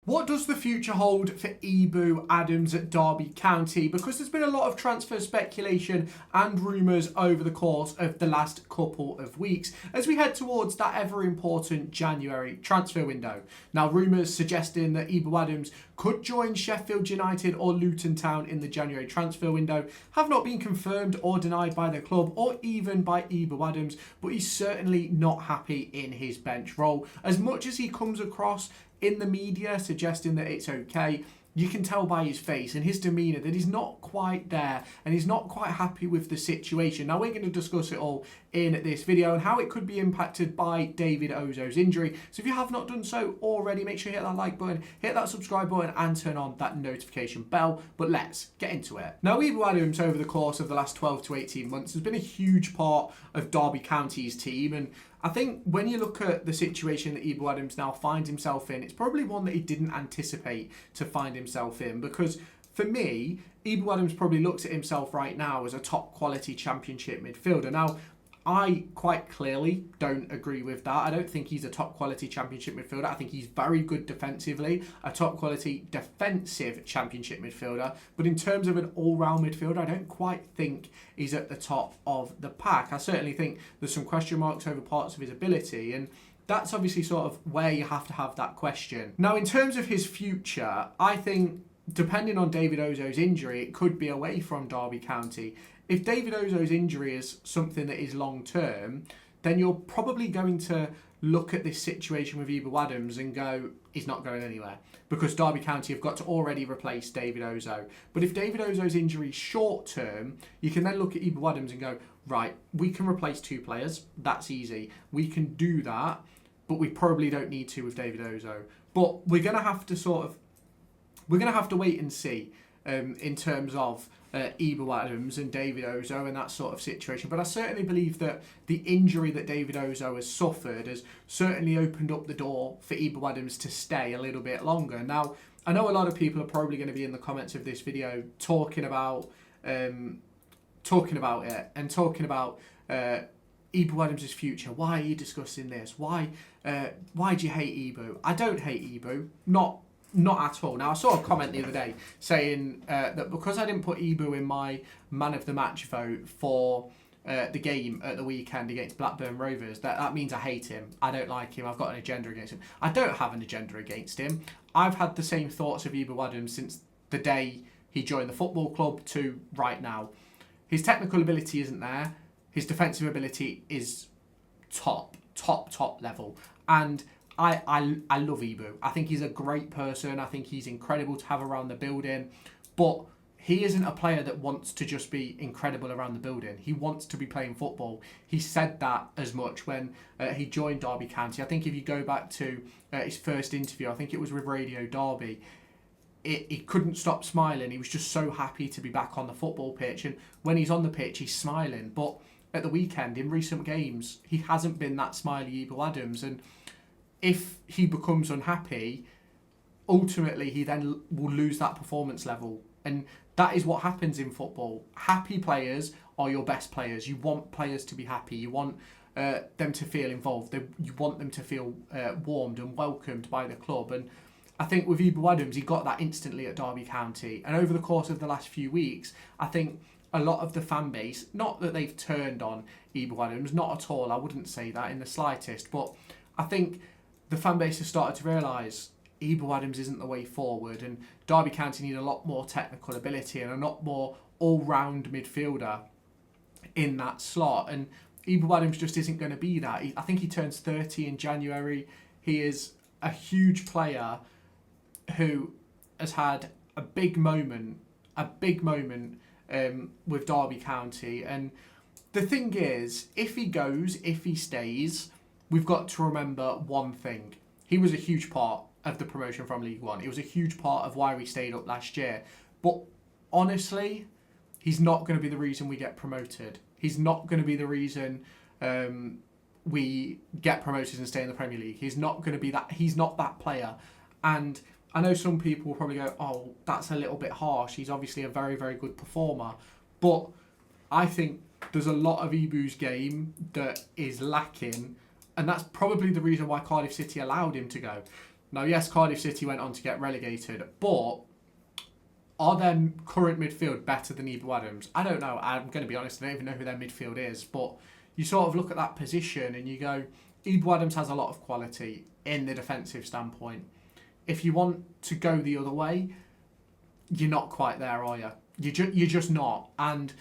What does the future hold for Ebou Adams at Derby County? Because there's been a lot of transfer speculation and rumours over the course of the last couple of weeks as we head towards that ever important January transfer window. Now, rumours suggesting that Ebou Adams could join Sheffield United or Luton Town in the January transfer window have not been confirmed or denied by the club or even by Ebou Adams, but he's certainly not happy in his bench role. As much as he comes across in the media suggesting that it's okay, you can tell by his face and his demeanour that he's not quite there and he's not quite happy with the situation. Now, we're going to discuss it all in this video and how it could be impacted by David Ozoh's injury. So if you have not done so already, make sure you hit that like button, hit that subscribe button and turn on that notification bell. But let's get into it. Now, Ebou Adams over the course of the last 12 to 18 months has been a huge part of Derby County's team, and I think when you look at the situation that Ebou Adams now finds himself in, it's probably one that he didn't anticipate to find himself in, because for me, Ebou Adams probably looks at himself right now as a top quality championship midfielder. Now, I quite clearly don't agree with that. I don't think he's a top quality championship midfielder. I think he's very good defensively, a top quality defensive championship midfielder. But in terms of an all-round midfielder, I don't quite think he's at the top of the pack. I certainly think there's some question marks over parts of his ability, and that's obviously sort of where you have to have that question. Now, in terms of his future, I think depending on David Ozoh's injury, it could be away from Derby County. If David Ozoh's injury is something that is long-term, then you're probably going to look at this situation with Ebou Adams and go, he's not going anywhere, because Derby County have got to already replace David Ozoh. But if David Ozoh's injury is short-term, you can then look at Ebou Adams and go, right, we can replace two players. That's easy. We can do that, but we probably don't need to with David Ozoh. But we're going to have to wait and see in terms of Ebou Adams and David Ozoh and that sort of situation. But I certainly believe that the injury that David Ozoh has suffered has certainly opened up the door for Ebou Adams to stay a little bit longer. Now, I know a lot of people are probably going to be in the comments of this video talking about it and talking about Ebou Adams' future. Why are you discussing this? Why do you hate Ebou? I don't hate Ebou. Not at all. Now, I saw a comment the other day saying that because I didn't put Ebou in my man of the match vote for the game at the weekend against Blackburn Rovers, that means I hate him. I don't like him. I've got an agenda against him. I don't have an agenda against him. I've had the same thoughts of Ebou Adams since the day he joined the football club to right now. His technical ability isn't there. His defensive ability is top level. And I love Ebou. I think he's a great person. I think he's incredible to have around the building. But he isn't a player that wants to just be incredible around the building. He wants to be playing football. He said that as much when he joined Derby County. I think if you go back to his first interview, I think it was with Radio Derby, he couldn't stop smiling. He was just so happy to be back on the football pitch. And when he's on the pitch, he's smiling. But at the weekend, in recent games, he hasn't been that smiley Ebou Adams. And if he becomes unhappy, ultimately he then will lose that performance level. And that is what happens in football. Happy players are your best players. You want players to be happy. You want them to feel involved. You want them to feel warmed and welcomed by the club. And I think with Ebou Adams, he got that instantly at Derby County. And over the course of the last few weeks, I think a lot of the fan base, not that they've turned on Ebou Adams, not at all. I wouldn't say that in the slightest. But I think the fan base has started to realise Ebou Adams isn't the way forward, and Derby County need a lot more technical ability and a lot more all-round midfielder in that slot. And Ebou Adams just isn't going to be that. I think he turns 30 in January. He is a huge player who has had a big moment with Derby County. And the thing is, if he goes, if he stays, we've got to remember one thing. He was a huge part of the promotion from League One. It was a huge part of why we stayed up last year. But honestly, he's not going to be the reason we get promoted. He's not going to be the reason we get promoted and stay in the Premier League. He's not going to be that. He's not that player. And I know some people will probably go, oh, that's a little bit harsh. He's obviously a very, very good performer. But I think there's a lot of Ebou's game that is lacking. And that's probably the reason why Cardiff City allowed him to go. Now, yes, Cardiff City went on to get relegated, but are their current midfield better than Ebou Adams? I don't know. I'm going to be honest, I don't even know who their midfield is, but you sort of look at that position and you go, Ebou Adams has a lot of quality in the defensive standpoint. If you want to go the other way, you're not quite there, are you? You're just not. And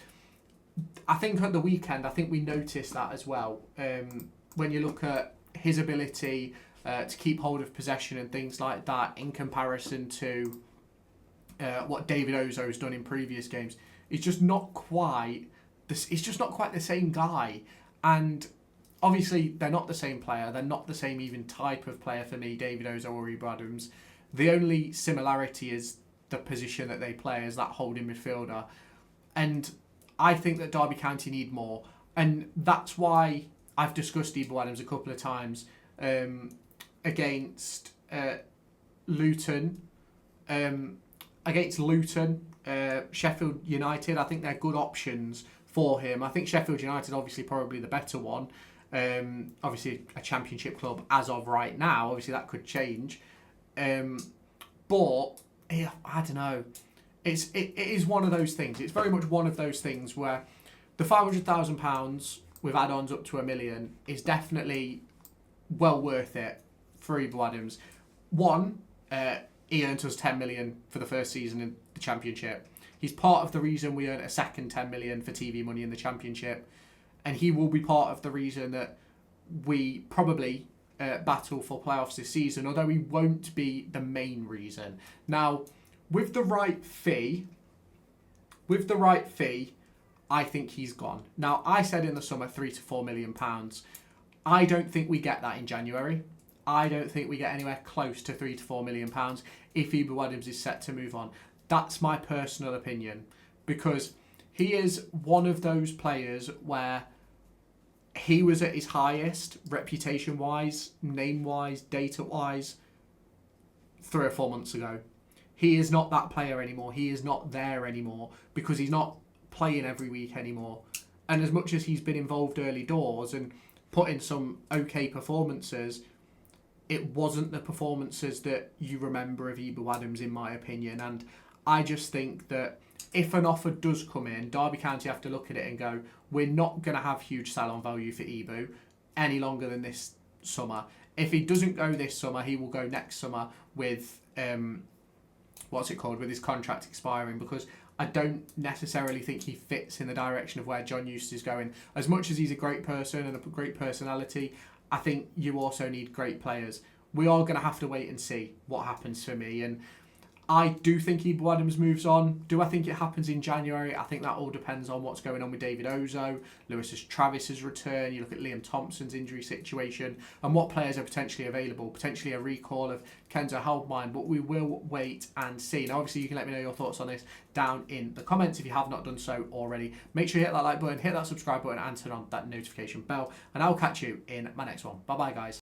I think at the weekend, I think we noticed that as well. When you look at his ability to keep hold of possession and things like that in comparison to what David Ozoh has done in previous games, it's just not quite it's just not quite the same guy. And obviously they're not the same player, they're not the same even type of player for me, David Ozoh or Ebou Adams. The only similarity is the position that they play as that holding midfielder, and I think that Derby County need more, and that's why I've discussed Ebou Adams a couple of times against Luton, Sheffield United. I think they're good options for him. I think Sheffield United obviously probably the better one. Obviously a championship club as of right now. Obviously that could change. But yeah, I don't know. It is one of those things. It's very much one of those things where the £500,000 with add-ons up to £1 million is definitely well worth it for Ebou Adams. One, he earned us $10 million for the first season in the Championship. He's part of the reason we earned a second $10 million for TV money in the Championship, and he will be part of the reason that we probably battle for playoffs this season, although he won't be the main reason. Now, with the right fee, I think he's gone. Now, I said in the summer £3 to £4 million. I don't think we get that in January. I don't think we get anywhere close to £3 to £4 million if Ebou Adams is set to move on. That's my personal opinion, because he is one of those players where he was at his highest reputation-wise, name-wise, data-wise 3 or 4 months ago. He is not that player anymore. He is not there anymore because he's not playing every week anymore. And as much as he's been involved early doors and put in some okay performances, it wasn't the performances that you remember of Ebou Adams, in my opinion. And I just think that if an offer does come in, Derby County have to look at it and go, we're not going to have huge sell-on value for Ebou any longer than this summer. If he doesn't go this summer, he will go next summer with with his contract expiring, because I don't necessarily think he fits in the direction of where John Eustace is going. As much as he's a great person and a great personality, I think you also need great players. We are going to have to wait and see what happens for me. And I do think Ebou Adams moves on. Do I think it happens in January? I think that all depends on what's going on with David Ozoh, Travis's return. You look at Liam Thompson's injury situation and what players are potentially available. Potentially a recall of Kenzo Holdmine, but we will wait and see. Now, obviously, you can let me know your thoughts on this down in the comments if you have not done so already. Make sure you hit that like button, hit that subscribe button, and turn on that notification bell. And I'll catch you in my next one. Bye-bye, guys.